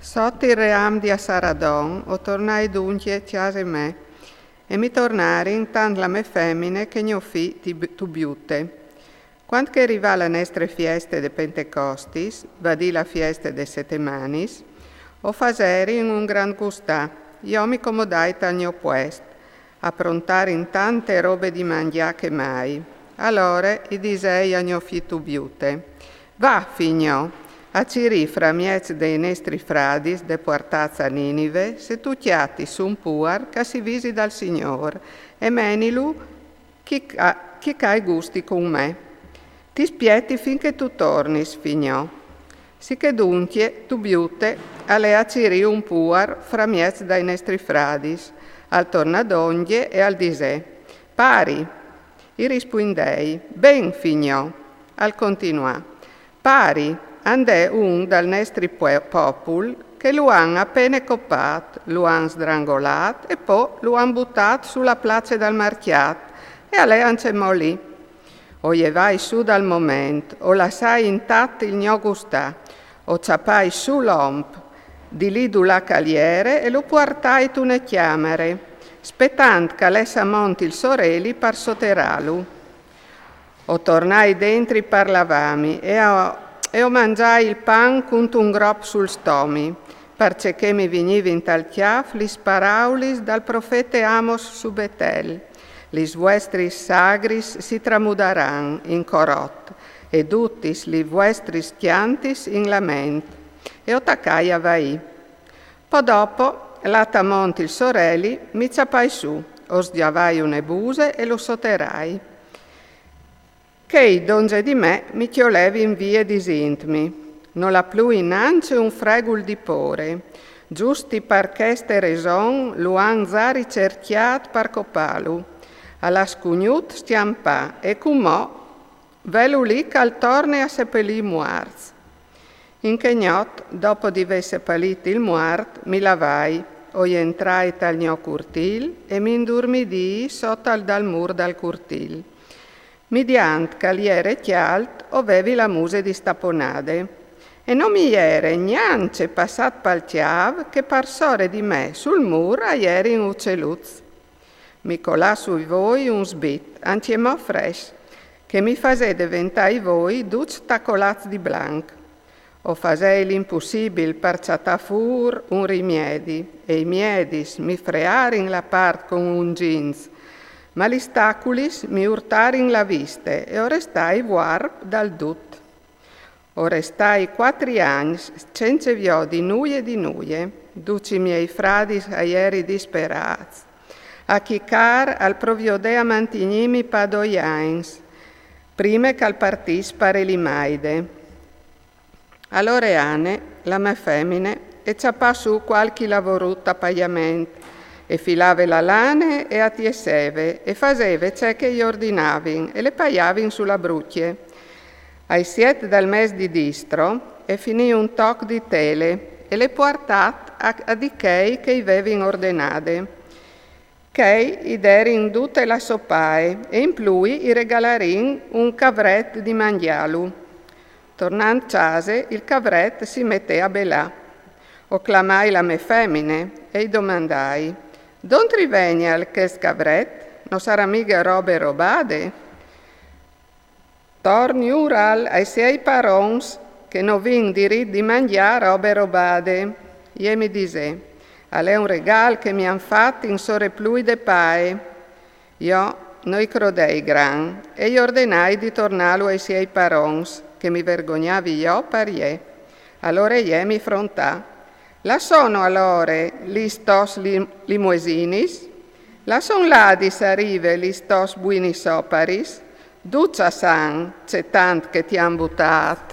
Sotto il ream di Saradon, o tornai dunque chiase me, e mi tornarin tant la me femmine che gno fi tu biute. Quando che arriva la nostre fieste de Pentecostis, vadì la fieste de Setemanis, o faseri in un gran gustà, io mi comodai tal mio puest, a prontare in tante robe di mangià che mai. Allora i disei a mio fi tu biute, va figlio, a ciri fra miez dei nostri fradis de portazza a Ninive, se tu chiati su un puar che si visi dal Signor, e menilu chi cai gusti con me. Ti spietti finché tu torni, figlio. Si che dunque tu biute alle a ciri un puar fra miez dai nostri fradis, al tornadongie e al disè. Pari, i rispondei, ben figlio, al continuà, pari, andè un dal nostri popul che lo han appena coppat, lo han sdrangolat e poi lo han buttat sulla place dal marchiat e a lei ancemò lì. O je vai su dal momento, o lasciai intatto il mio gustà, o ciapai su l'omp, di lì du la caliere e lo portai tu ne chiamere, spettant che lessa monti il sorelli par soteralu. O tornai dentro parlavami e o mangiai il pan con un grop sul stomi, perché mi venivi in tal chiaf lis paraulis dal profete Amos su Betel. Lis vuestris sagris si tramudaran in corot, ed uttis li vuestris chiantis in lament. E o tacai a vai. Poi dopo, lata monti il sorelli, mi ciapai su, o sdiavai une buse e lo soterai. Che donge di me mi chiolevi in vie disintmi, non la plu innanzi un fregul di pore, giusti par cheste raison lo han zari cerchiat par copalu, alla scugnut stiampà e cumò velu lì cal torne a seppellì muarz. In che gnot, dopo di ve seppelliti il muart, mi lavai, o entrai tal gno curtil e mi indurmidii sotto al dal mur dal curtil. Midiant caliere chialt ovevi la muse di staponade, e non mi iere niance passat pal chiav che parsore di me sul mur a ieri in ucceluz. Mi colà su voi un sbit, antiemò fresh, che mi fase diventai voi duc tacolaz di blanc. O fasei l'impossibil per ciata fur un rimedi, e i miedis mi frearin la part con un jeans, ma gli staculis mi urtarin la viste e o restai warp dal dut. O restai 4 anni senza vio di nuie, duci miei fradis a ieri disperats, a chicar al proviodea mantignimi padoiains, prime che al partis pare limaide. Allora Ane, la mia femmine, e ciapà su qualche lavorutta pagliamento, e filave la lane e attieseve, e faseve ciò che gli ordinavin, e le pagliavin sulla brucchie. Ai 7 del mese di distro, e finì un toc di tele, e le portat a di chei che i vevin ordinade. Chei i derin tutte la sopae, e in plui i regalarin un cavret di mangialu. Tornant case, il cavret si mette a belà. O clamai la me femmine, e i domandai, «Don't rivegna al che scavret? Non sarà mica robe robade?» Torni ural ai 6 parons che non vin dirit di mangiare robe robade. E mi dise, «È un regal che mi han fatto in soreplui de pae». Io noi crodei gran e gli ordinai di tornarlo ai 6 parons, che mi vergognavi io per ie. Allora ie mi frontà. La sono allora listos limoesinis, la son ladis arrive listos buini soparis, ducia san, c'è tant che ti han buttato.